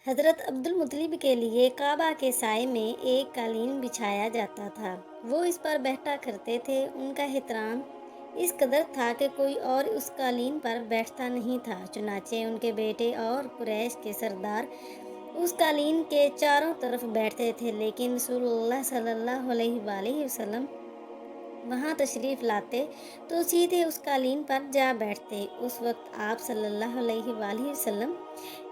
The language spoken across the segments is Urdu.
حضرت عبدالمطلب کے لیے کعبہ کے سائے میں ایک قالین بچھایا جاتا تھا۔ وہ اس پر بیٹھا کرتے تھے۔ ان کا احترام اس قدر تھا کہ کوئی اور اس قالین پر بیٹھتا نہیں تھا۔ چنانچہ ان کے بیٹے اور قریش کے سردار اس قالین کے چاروں طرف بیٹھتے تھے، لیکن رسول اللہ صلی اللہ علیہ وآلہ وسلم وہاں تشریف لاتے تو سیدھے اس قالین پر جا بیٹھتے۔ اس وقت آپ صلی اللہ علیہ وآلہ وسلم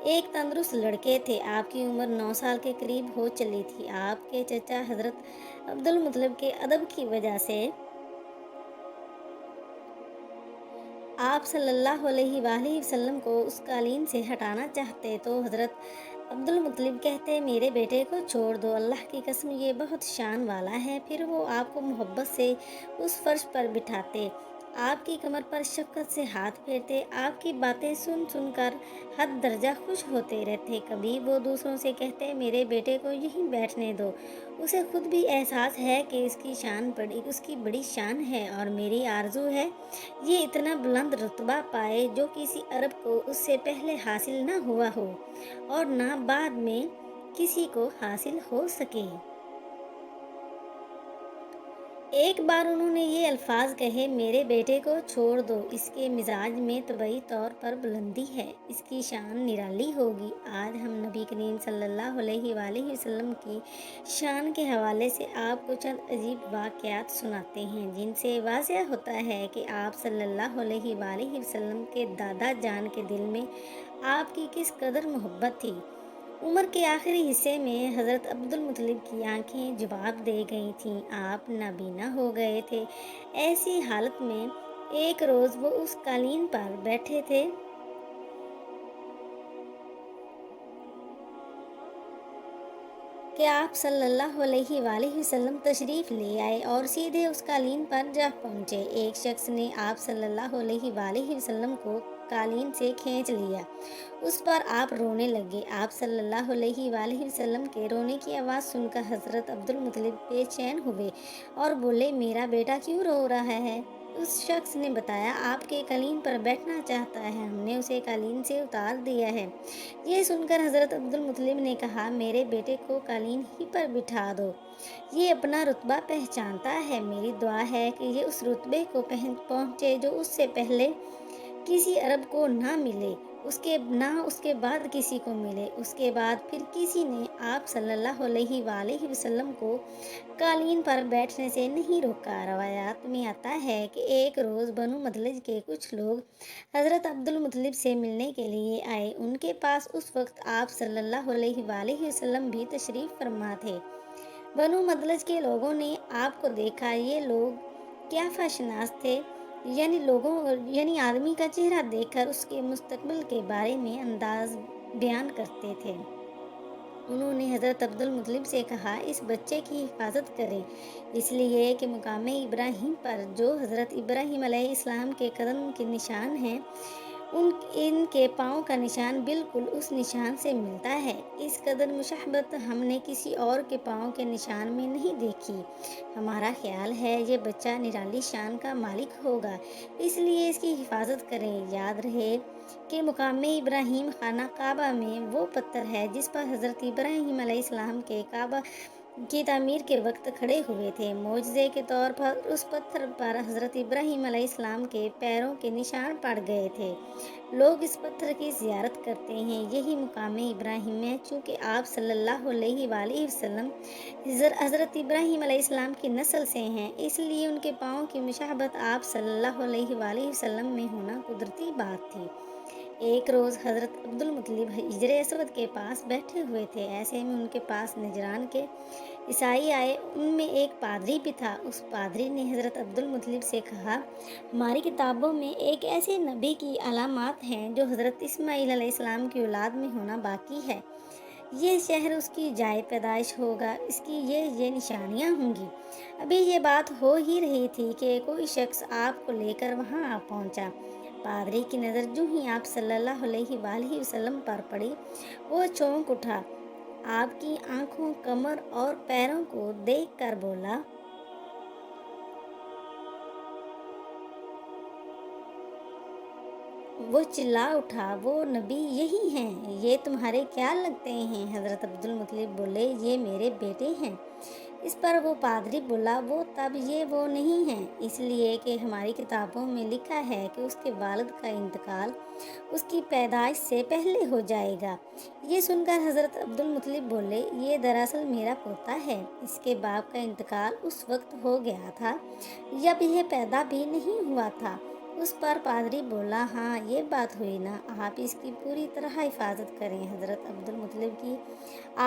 ایک تندرست لڑکے تھے۔ آپ کی عمر 9 سال کے قریب ہو چلی تھی۔ آپ کے چچا حضرت عبدالمطلب کے ادب کی وجہ سے آپ صلی اللہ علیہ وآلہ وسلم کو اس قالین سے ہٹانا چاہتے تو حضرت عبدالمطلب کہتے، میرے بیٹے کو چھوڑ دو، اللہ کی قسم یہ بہت شان والا ہے۔ پھر وہ آپ کو محبت سے اس فرش پر بٹھاتے، آپ کی کمر پر شفقت سے ہاتھ پھیرتے، آپ کی باتیں سن سن کر حد درجہ خوش ہوتے رہتے۔ کبھی وہ دوسروں سے کہتے، میرے بیٹے کو یہیں بیٹھنے دو، اسے خود بھی احساس ہے کہ اس کی بڑی شان ہے، اور میری آرزو ہے یہ اتنا بلند رتبہ پائے جو کسی عرب کو اس سے پہلے حاصل نہ ہوا ہو اور نہ بعد میں کسی کو حاصل ہو سکے۔ ایک بار انہوں نے یہ الفاظ کہے، میرے بیٹے کو چھوڑ دو، اس کے مزاج میں طبعی طور پر بلندی ہے، اس کی شان نرالی ہوگی۔ آج ہم نبی کریم صلی اللہ علیہ وآلہ وسلم کی شان کے حوالے سے آپ کو چند عجیب واقعات سناتے ہیں، جن سے واضح ہوتا ہے کہ آپ صلی اللہ علیہ وآلہ وسلم کے دادا جان کے دل میں آپ کی کس قدر محبت تھی۔ عمر کے آخری حصے میں حضرت عبدالمطلب کی آنکھیں جواب دے گئی تھیں، آپ نابینا ہو گئے تھے۔ ایسی حالت میں ایک روز وہ اس قالین پر بیٹھے تھے کہ آپ صلی اللہ علیہ وآلہ وسلم تشریف لے آئے اور سیدھے اس قالین پر جا پہنچے۔ ایک شخص نے آپ صلی اللہ علیہ وآلہ وسلم کو قالین سے کھینچ لیا، اس پر آپ رونے لگے۔ آپ صلی اللہ علیہ وآلہ وسلم کے رونے کی آواز سن کر حضرت عبدالمطلب بے چین ہوئے اور بولے، میرا بیٹا کیوں رو رہا ہے؟ اس شخص نے بتایا، آپ کے قالین پر بیٹھنا چاہتا ہے، ہم نے اسے قالین سے اتار دیا ہے۔ یہ سن کر حضرت عبدالمطلب نے کہا، میرے بیٹے کو قالین ہی پر بٹھا دو، یہ اپنا رتبہ پہچانتا ہے، میری دعا ہے کہ یہ اس رتبے کو پہنچے جو اس سے پہلے کسی عرب کو نہ ملے، نہ اس کے بعد کسی کو ملے۔ اس کے بعد پھر کسی نے آپ صلی اللہ علیہ وآلہ وسلم کو قالین پر بیٹھنے سے نہیں روکا۔ روایات میں آتا ہے کہ ایک روز بنو مدلج کے کچھ لوگ حضرت عبدالمطلب سے ملنے کے لیے آئے۔ ان کے پاس اس وقت آپ صلی اللہ علیہ وآلہ وسلم بھی تشریف فرما تھے۔ بنو مدلج کے لوگوں نے آپ کو دیکھا۔ یہ لوگ قیافہ شناس تھے، یعنی آدمی کا چہرہ دیکھ کر اس کے مستقبل کے بارے میں انداز بیان کرتے تھے۔ انہوں نے حضرت عبدالمطلب سے کہا، اس بچے کی حفاظت کریں، اس لیے کہ مقام ابراہیم پر جو حضرت ابراہیم علیہ السلام کے قدم کے نشان ہیں، ان کے پاؤں کا نشان بالکل اس نشان سے ملتا ہے۔ اس قدر مشابہت ہم نے کسی اور کے پاؤں کے نشان میں نہیں دیکھی۔ ہمارا خیال ہے یہ بچہ نرالی شان کا مالک ہوگا، اس لیے اس کی حفاظت کریں۔ یاد رہے کہ مقام ابراہیم خانہ کعبہ میں وہ پتھر ہے جس پر حضرت ابراہیم علیہ السلام کے کعبہ کی تعمیر کے وقت کھڑے ہوئے تھے۔ معجزے کے طور پر اس پتھر پر حضرت ابراہیم علیہ السلام کے پیروں کے نشان پڑ گئے تھے۔ لوگ اس پتھر کی زیارت کرتے ہیں، یہی مقام ابراہیم ہے۔ چونکہ آپ صلی اللہ علیہ وآلہ وسلم حضرت ابراہیم علیہ السلام کی نسل سے ہیں، اس لیے ان کے پاؤں کی مشابہت آپ صلی اللہ علیہ وآلہ وسلم میں ہونا قدرتی بات تھی۔ ایک روز حضرت عبدالمطلب حجر اسود کے پاس بیٹھے ہوئے تھے، ایسے میں ان کے پاس نجران کے عیسائی آئے، ان میں ایک پادری بھی تھا۔ اس پادری نے حضرت عبدالمطلب سے کہا، ہماری کتابوں میں ایک ایسے نبی کی علامات ہیں جو حضرت اسماعیل علیہ السلام کی اولاد میں ہونا باقی ہے، یہ شہر اس کی جائے پیدائش ہوگا، اس کی یہ نشانیاں ہوں گی۔ ابھی یہ بات ہو ہی رہی تھی کہ کوئی شخص آپ کو لے کر وہاں آ پہنچا۔ پادری کی نظر جو ہی آپ صلی اللہ علیہ وآلہ وسلم پر پڑی، وہ چونک اٹھا، آپ کی آنکھوں، کمر اور پیروں کو دیکھ کر بولا، وہ چلا اٹھا، وہ نبی یہی ہیں، یہ تمہارے کیا لگتے ہیں؟ حضرت عبدالمطلب بولے، یہ میرے بیٹے ہیں۔ اس پر وہ پادری بولا، وہ تب یہ وہ نہیں ہیں، اس لیے کہ ہماری کتابوں میں لکھا ہے کہ اس کے والد کا انتقال اس کی پیدائش سے پہلے ہو جائے گا۔ یہ سن کر حضرت عبدالمطلب بولے، یہ دراصل میرا پوتا ہے، اس کے باپ کا انتقال اس وقت ہو گیا تھا جب یہ پیدا بھی نہیں ہوا تھا۔ اس پر پادری بولا، ہاں یہ بات ہوئی نا، آپ اس کی پوری طرح حفاظت کریں۔ حضرت عبدالمطلب کی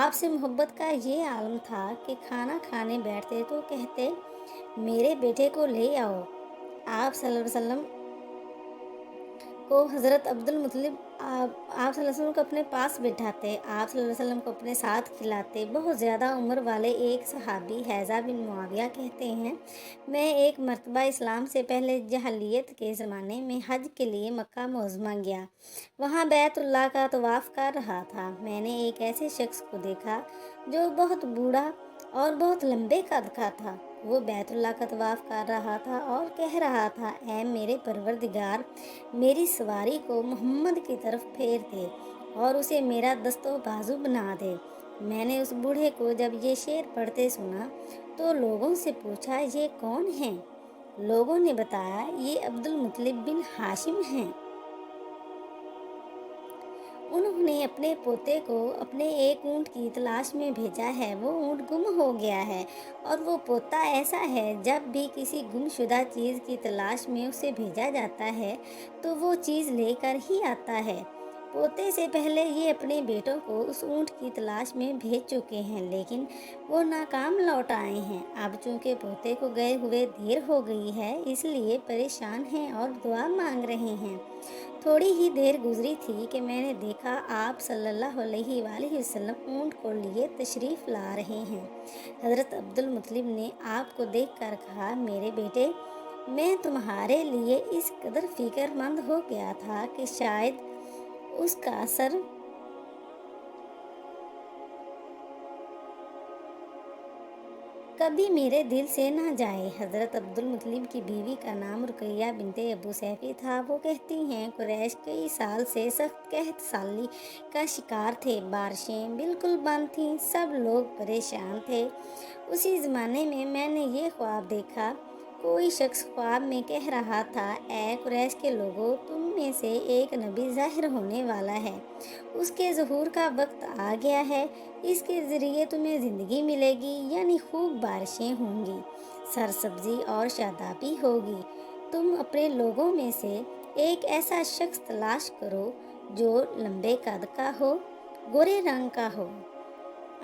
آپ سے محبت کا یہ عالم تھا کہ کھانا کھانے بیٹھتے تو کہتے، میرے بیٹے کو لے آؤ۔ آپ صلی اللہ علیہ وسلم کو حضرت عبدالمطلب آپ صلی اللہ علیہ وسلم کو اپنے پاس بٹھاتے، آپ صلی اللہ علیہ وسلم کو اپنے ساتھ کھلاتے۔ بہت زیادہ عمر والے ایک صحابی حیضہ بن معاویہ کہتے ہیں، میں ایک مرتبہ اسلام سے پہلے جاہلیت کے زمانے میں حج کے لیے مکہ معظمہ گیا۔ وہاں بیت اللہ کا طواف کر رہا تھا۔ میں نے ایک ایسے شخص کو دیکھا جو بہت بوڑھا اور بہت لمبے قد کا تھا۔ وہ بیت اللہ کا طواف کر رہا تھا اور کہہ رہا تھا، اے میرے پروردگار، میری سواری کو محمد کی طرف پھیر دے اور اسے میرا دست و بازو بنا دے۔ میں نے اس بوڑھے کو جب یہ شعر پڑھتے سنا تو لوگوں سے پوچھا، یہ کون ہیں؟ لوگوں نے بتایا، یہ عبدالمطلب بن ہاشم ہیں۔ انہوں نے اپنے پوتے کو اپنے ایک اونٹ کی تلاش میں بھیجا ہے، وہ اونٹ گم ہو گیا ہے، اور وہ پوتا ایسا ہے، جب بھی کسی گم شدہ چیز کی تلاش میں اسے بھیجا جاتا ہے تو وہ چیز لے کر ہی آتا ہے۔ پوتے سے پہلے یہ اپنے بیٹوں کو اس اونٹ کی تلاش میں بھیج چکے ہیں، لیکن وہ ناکام لوٹ آئے ہیں۔ اب چونکہ پوتے کو گئے ہوئے دیر ہو گئی ہے، اس لیے پریشان ہیں اور دعا مانگ رہے ہیں۔ تھوڑی ہی دیر گزری تھی کہ میں نے دیکھا آپ صلی اللہ علیہ وآلہ وسلم اونٹ کو لیے تشریف لا رہے ہیں۔ حضرت عبدالمطلب نے آپ کو دیکھ کر کہا، میرے بیٹے، میں تمہارے لیے اس قدر فکر مند ہو گیا تھا کہ شاید اس کا اثر کبھی میرے دل سے نہ جائے۔ حضرت عبدالمطلب کی بیوی کا نام رقیہ بنت ابو سیفی تھا۔ وہ کہتی ہیں، قریش کئی سال سے سخت قحط سالی کا شکار تھے، بارشیں بالکل بند تھیں، سب لوگ پریشان تھے۔ اسی زمانے میں نے یہ خواب دیکھا، کوئی شخص خواب میں کہہ رہا تھا، اے قریش کے لوگوں، تم میں سے ایک نبی ظاہر ہونے والا ہے، اس کے ظہور کا وقت آ گیا ہے، اس کے ذریعے تمہیں زندگی ملے گی، یعنی خوب بارشیں ہوں گی، سرسبزی اور شادابی ہوگی۔ تم اپنے لوگوں میں سے ایک ایسا شخص تلاش کرو جو لمبے قد کا ہو، گورے رنگ کا ہو،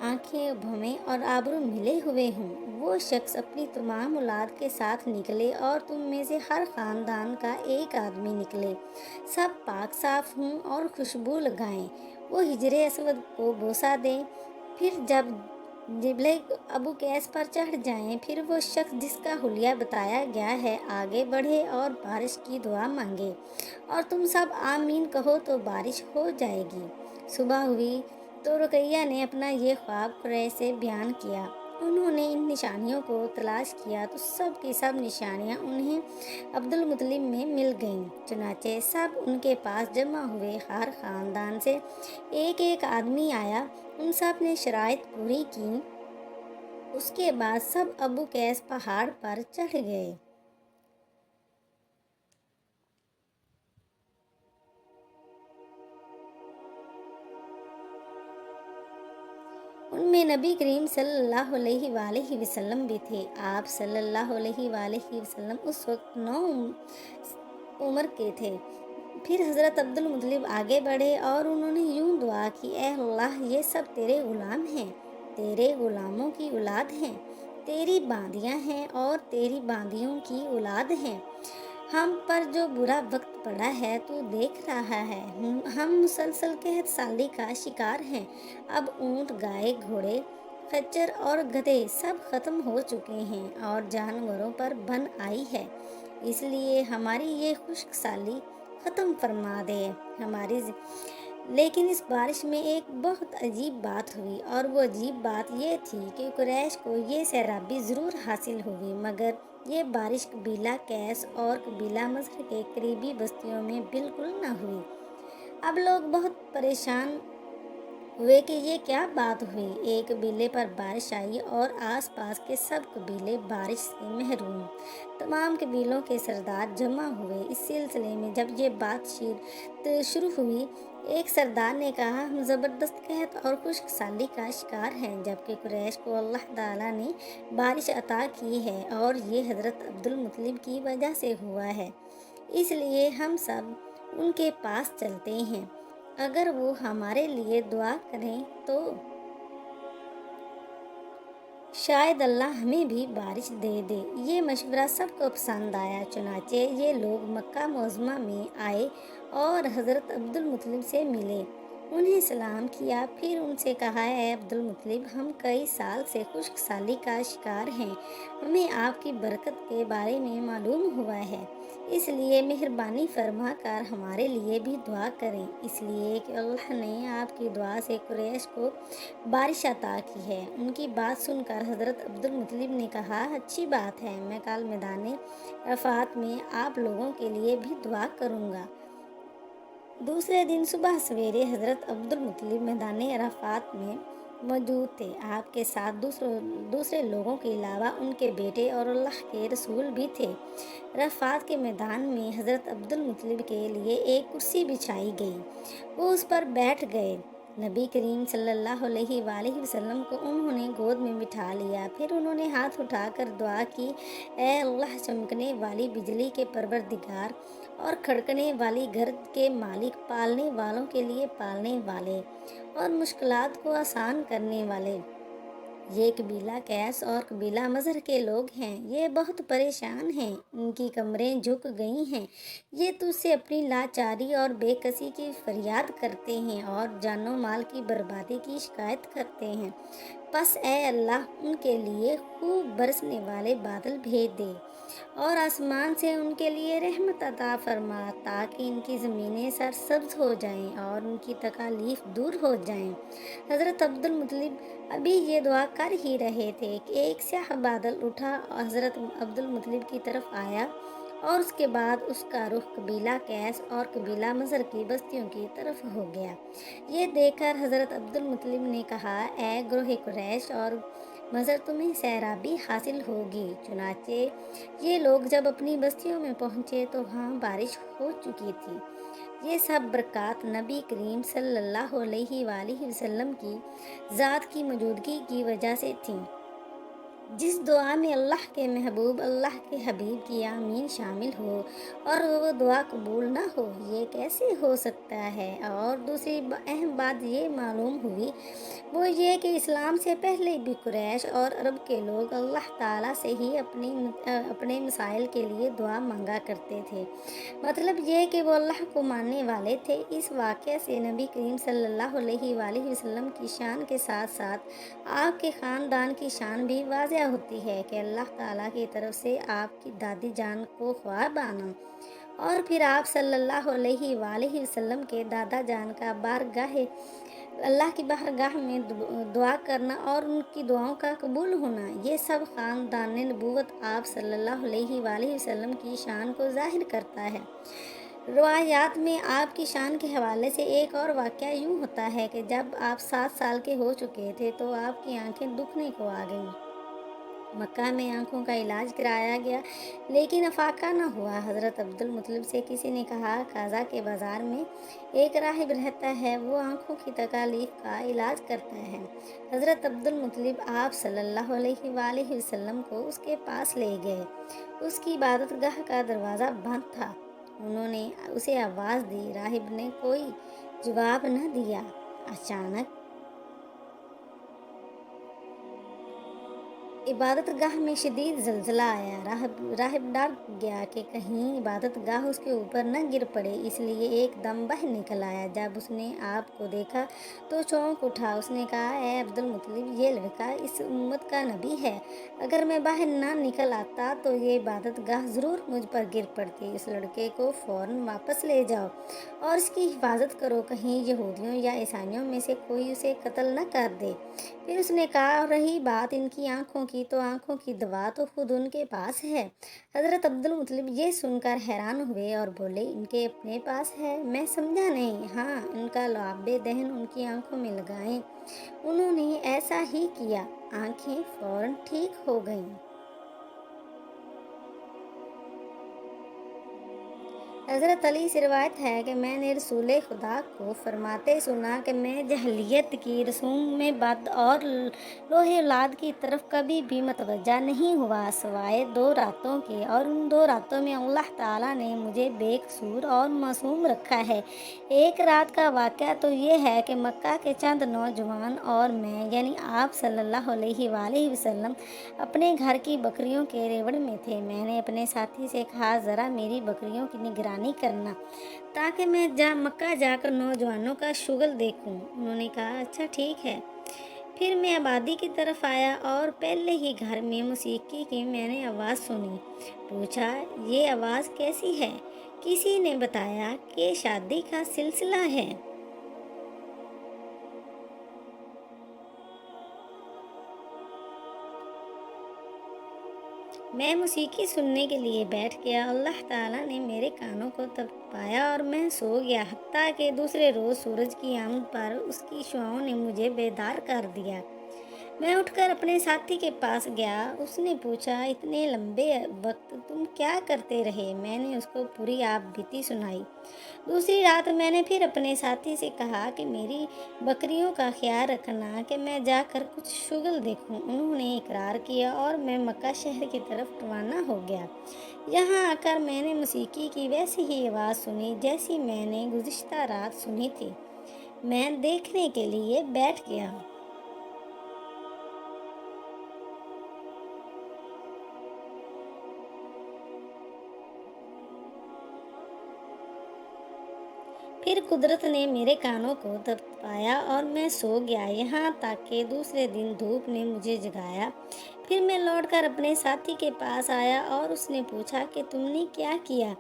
آنکھیں بھویں اور ابرو ملے ہوئے ہوں۔ وہ شخص اپنی تمام اولاد کے ساتھ نکلے اور تم میں سے ہر خاندان کا ایک آدمی نکلے، سب پاک صاف ہوں اور خوشبو لگائیں۔ وہ حجر اسود کو بوسہ دیں، پھر جب جبل ابو قیس پر چڑھ جائیں، پھر وہ شخص جس کا حلیہ بتایا گیا ہے آگے بڑھے اور بارش کی دعا مانگے، اور تم سب آمین کہو تو بارش ہو جائے گی۔ صبح ہوئی تو رقیہ نے اپنا یہ خواب قریش سے بیان کیا۔ انہوں نے ان نشانیوں کو تلاش کیا تو سب کی سب نشانیاں انہیں عبدالمطلب میں مل گئیں۔ چنانچہ سب ان کے پاس جمع ہوئے، ہر خاندان سے ایک ایک آدمی آیا، ان سب نے شرائط پوری کی۔ اس کے بعد سب ابو قیس پہاڑ پر چڑھ گئے۔ ان میں نبی کریم صلی اللہ علیہ وآلہ وسلم بھی تھے۔ آپ صلی اللہ علیہ وآلہ وسلم اس وقت 9 عمر کے تھے۔ پھر حضرت عبدالمطلب آگے بڑھے اور انہوں نے یوں دعا کی، اے اللہ، یہ سب تیرے غلام ہیں، تیرے غلاموں کی اولاد ہیں، تیری باندیاں ہیں اور تیری باندیوں کی اولاد ہیں۔ ہم پر جو برا وقت پڑا ہے تو دیکھ رہا ہے، ہم مسلسل قحط سالی کا شکار ہیں۔ اب اونٹ، گائے، گھوڑے، خچر اور گدھے سب ختم ہو چکے ہیں اور جانوروں پر بن آئی ہے، اس لیے ہماری یہ خشک سالی ختم فرما دے لیکن اس بارش میں ایک بہت عجیب بات ہوئی، اور وہ عجیب بات یہ تھی کہ قریش کو یہ سیرابی ضرور حاصل ہوئی، مگر یہ بارش قبیلہ قیس اور قبیلہ مضر کے قریبی بستیوں میں بالکل نہ ہوئی۔ اب لوگ بہت پریشان ہوئے کہ یہ کیا بات ہوئی۔ ایک قبیلے پر بارش آئی اور آس پاس کے سب قبیلے بارش سے محروم۔ تمام قبیلوں کے سردار جمع ہوئے۔ اس سلسلے میں جب یہ بات چیت شروع ہوئی، ایک سردار نے کہا، ہم زبردست قحط اور خشک سالی کا شکار ہیں، جبکہ قریش کو اللہ تعالیٰ نے بارش عطا کی ہے اور یہ حضرت عبدالمطلب کی وجہ سے ہوا ہے، اس لیے ہم سب ان کے پاس چلتے ہیں، اگر وہ ہمارے لیے دعا کریں تو شاید اللہ ہمیں بھی بارش دے دے۔ یہ مشورہ سب کو پسند آیا، چنانچہ یہ لوگ مکہ معظمہ میں آئے اور حضرت عبدالمطلب سے ملے، انہیں سلام کیا، پھر ان سے کہا، اے عبدالمطلب، ہم کئی سال سے خشک سالی کا شکار ہیں، ہمیں آپ کی برکت کے بارے میں معلوم ہوا ہے، اس لیے مہربانی فرما کر ہمارے لیے بھی دعا کریں، اس لیے کہ اللہ نے آپ کی دعا سے قریش کو بارش عطا کی ہے۔ ان کی بات سن کر حضرت عبدالمطلب نے کہا، اچھی بات ہے، میں کل میدان عرفات میں آپ لوگوں کے لیے بھی دعا کروں گا۔ دوسرے دن صبح سویرے حضرت عبدالمطلب میدان عرفات میں موجود تھے۔ آپ کے ساتھ دوسرے لوگوں کے علاوہ ان کے بیٹے اور اللہ کے رسول بھی تھے۔ عرفات کے میدان میں حضرت عبدالمطلب کے لیے ایک کرسی بچھائی گئی، وہ اس پر بیٹھ گئے۔ نبی کریم صلی اللہ علیہ وآلہ وسلم کو انہوں نے گود میں بٹھا لیا، پھر انہوں نے ہاتھ اٹھا کر دعا کی، اے اللہ، چمکنے والی بجلی کے پروردگار اور کھڑکنے والی گرد کے مالک، پالنے والوں کے لیے پالنے والے اور مشکلات کو آسان کرنے والے، یہ قبیلہ قیس اور قبیلہ مضر کے لوگ ہیں، یہ بہت پریشان ہیں، ان کی کمریں جھک گئی ہیں، یہ تجھ سے اپنی لاچاری اور بے کسی کی فریاد کرتے ہیں اور جان و مال کی بربادی کی شکایت کرتے ہیں، پس اے اللہ، ان کے لیے خوب برسنے والے بادل بھیج دے اور آسمان سے ان کے لیے رحمت عطا فرما، تاکہ ان کی زمینیں سرسبز ہو جائیں اور ان کی تکالیف دور ہو جائیں۔ حضرت عبدالمطلب ابھی یہ دعا کر ہی رہے تھے کہ ایک سیاہ بادل اٹھا اور حضرت عبدالمطلب کی طرف آیا اور اس کے بعد اس کا رخ قبیلہ قیس اور قبیلہ مضر کی بستیوں کی طرف ہو گیا۔ یہ دیکھ کر حضرت عبدالمطلب نے کہا، اے گروہ قریش اور مضر، تمہیں سیرابی حاصل ہوگی۔ چنانچہ یہ لوگ جب اپنی بستیوں میں پہنچے تو وہاں بارش ہو چکی تھی۔ یہ سب برکات نبی کریم صلی اللہ علیہ وآلہ وسلم کی ذات کی موجودگی کی وجہ سے تھیں۔ جس دعا میں اللہ کے محبوب، اللہ کے حبیب کی آمین شامل ہو اور وہ دعا قبول نہ ہو، یہ کیسے ہو سکتا ہے؟ اور دوسری اہم بات یہ معلوم ہوئی، وہ یہ کہ اسلام سے پہلے بھی قریش اور عرب کے لوگ اللہ تعالیٰ سے ہی اپنے مسائل کے لیے دعا مانگا کرتے تھے، مطلب یہ کہ وہ اللہ کو ماننے والے تھے۔ اس واقعہ سے نبی کریم صلی اللہ علیہ وآلہ وسلم کی شان کے ساتھ ساتھ آپ کے خاندان کی شان بھی واضح ہوتی ہے کہ اللہ تعالیٰ کی طرف سے آپ کی دادی جان کو خواب آنا اور پھر آپ صلی اللہ علیہ وآلہ وسلم کے دادا جان کا اللہ کی بارگاہ میں دعا کرنا اور ان کی دعاؤں کا قبول ہونا، یہ سب خاندان نبوت آپ صلی اللہ علیہ وآلہ وسلم کی شان کو ظاہر کرتا ہے۔ روایات میں آپ کی شان کے حوالے سے ایک اور واقعہ یوں ہوتا ہے کہ جب آپ 7 سال کے ہو چکے تھے تو آپ کی آنکھیں دکھنے کو آ گئیں۔ مکہ میں آنکھوں کا علاج کرایا گیا لیکن افاقہ نہ ہوا۔ حضرت عبدالمطلب سے کسی نے کہا، قازا کے بازار میں ایک راہب رہتا ہے، وہ آنکھوں کی تکالیف کا علاج کرتا ہے۔ حضرت عبدالمطلب آپ صلی اللہ علیہ وآلہ وسلم کو اس کے پاس لے گئے۔ اس کی عبادت گاہ کا دروازہ بند تھا، انہوں نے اسے آواز دی، راہب نے کوئی جواب نہ دیا۔ اچانک عبادت گاہ میں شدید زلزلہ آیا، راہب ڈر گیا کہ کہیں عبادت گاہ اس کے اوپر نہ گر پڑے، اس لیے ایک دم باہر نکل آیا۔ جب اس نے آپ کو دیکھا تو چونک اٹھا، اس نے کہا، اے عبدالمطلب، یہ لڑکا اس امت کا نبی ہے، اگر میں باہر نہ نکل آتا تو یہ عبادت گاہ ضرور مجھ پر گر پڑتی، اس لڑکے کو فوراً واپس لے جاؤ اور اس کی حفاظت کرو، کہیں یہودیوں یا عیسائیوں میں سے کوئی اسے قتل نہ کر دے۔ پھر اس نے کہا، اور رہی بات ان کی آنکھوں کی تو آنکھوں کی دوا تو خود ان کے پاس ہے۔ حضرت عبدالمطلب یہ سن کر حیران ہوئے اور بولے، ان کے اپنے پاس ہے؟ میں سمجھا نہیں۔ ہاں، ان کا لعاب دہن ان کی آنکھوں میں لگائیں۔ انہوں نے ایسا ہی کیا، آنکھیں فوراً ٹھیک ہو گئیں۔ حضرت علی سے روایت ہے کہ میں نے رسول خدا کو فرماتے سنا کہ میں جاہلیت کی رسوم میں بد اور لوہ اولاد کی طرف کبھی بھی متوجہ نہیں ہوا سوائے 2 راتوں کے، اور ان 2 راتوں میں اللہ تعالیٰ نے مجھے بے قصور اور معصوم رکھا ہے۔ ایک رات کا واقعہ تو یہ ہے کہ مکہ کے چند نوجوان اور میں، یعنی آپ صلی اللہ علیہ وآلہ وسلم، اپنے گھر کی بکریوں کے ریوڑ میں تھے۔ میں نے اپنے ساتھی سے کہا، ذرا میری بکریوں کی نگرانی کرنا تاکہ میں مکہ جا کر نوجوانوں کا شغل دیکھوں۔ انہوں نے کہا، اچھا ٹھیک ہے۔ پھر میں آبادی کی طرف آیا اور پہلے ہی گھر میں موسیقی کی میں نے آواز سنی۔ پوچھا، یہ آواز کیسی ہے؟ کسی نے بتایا کہ شادی کا سلسلہ ہے۔ میں موسیقی سننے کے لیے بیٹھ گیا۔ اللہ تعالیٰ نے میرے کانوں کو تڑپایا اور میں سو گیا، حتیٰ کہ دوسرے روز سورج کی آمد پر اس کی شعاعوں نے مجھے بیدار کر دیا۔ میں اٹھ کر اپنے ساتھی کے پاس گیا۔ اس نے پوچھا، اتنے لمبے وقت تم کیا کرتے رہے؟ میں نے اس کو پوری آپ بیتی سنائی۔ دوسری رات میں نے پھر اپنے ساتھی سے کہا کہ میری بکریوں کا خیال رکھنا کہ میں جا کر کچھ شغل دیکھوں۔ انہوں نے اقرار کیا اور میں مکہ شہر کی طرف روانہ ہو گیا۔ یہاں آ کر میں نے موسیقی کی ویسی ہی آواز سنی جیسی میں نے گزشتہ رات سنی تھی۔ میں دیکھنے کے لیے بیٹھ گیا۔ پھر قدرت نے میرے کانوں کو تڑپایا اور میں سو گیا، یہاں تک کہ دوسرے دن دھوپ نے مجھے جگایا۔ پھر میں لوٹ کر اپنے ساتھی کے پاس آیا اور اس نے پوچھا کہ تم نے کیا کیا؟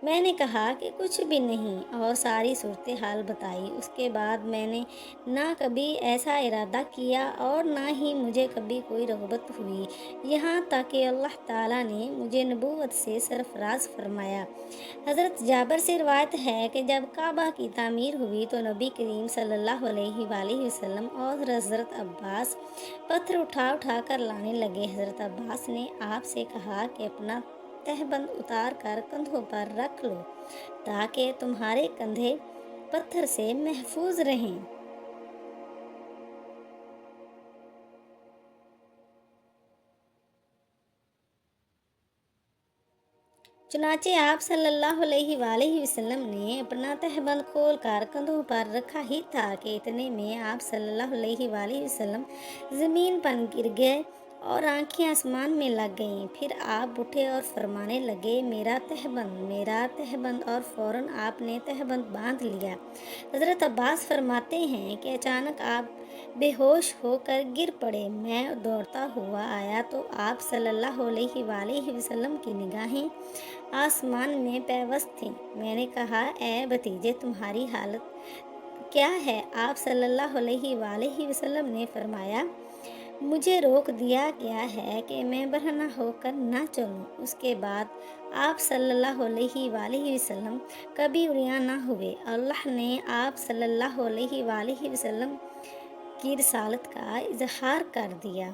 میں نے کہا کہ کچھ بھی نہیں، اور ساری صورتحال بتائی۔ اس کے بعد میں نے نہ کبھی ایسا ارادہ کیا اور نہ ہی مجھے کبھی کوئی رغبت ہوئی، یہاں تک کہ اللہ تعالیٰ نے مجھے نبوت سے سرفراز فرمایا۔ حضرت جابر سے روایت ہے کہ جب کعبہ کی تعمیر ہوئی تو نبی کریم صلی اللہ علیہ وآلہ وسلم اور حضرت عباس پتھر اٹھا اٹھا کر لانے لگے۔ حضرت عباس نے آپ سے کہا کہ اپنا تہبند اتار کر کندھوں پر رکھ لو تاکہ تمہارے کندھے پتھر سے محفوظ رہیں۔ چنانچہ آپ صلی اللہ علیہ وآلہ وسلم نے اپنا تہبند کھول کر کندھوں پر رکھا ہی تھا کہ اتنے میں آپ صلی اللہ علیہ وآلہ وسلم زمین پر گر گئے اور آنکھیں آسمان میں لگ گئیں۔ پھر آپ اٹھے اور فرمانے لگے، میرا تہبند، میرا تہبند، اور فوراً آپ نے تہبند باندھ لیا۔ حضرت عباس فرماتے ہیں کہ اچانک آپ بے ہوش ہو کر گر پڑے۔ میں دوڑتا ہوا آیا تو آپ صلی اللہ علیہ وآلہ وسلم کی نگاہیں آسمان میں پیوست تھیں۔ میں نے کہا، اے بھتیجے، تمہاری حالت کیا ہے؟ آپ صلی اللہ علیہ وآلہ وسلم نے فرمایا، مجھے روک دیا گیا ہے کہ میں برہنہ ہو کر نہ چلوں۔ اس کے بعد آپ صلی اللہ علیہ وآلہ وسلم کبھی عریاں نہ ہوئے۔ اللہ نے آپ صلی اللہ علیہ وآلہ وسلم کی رسالت کا اظہار کر دیا۔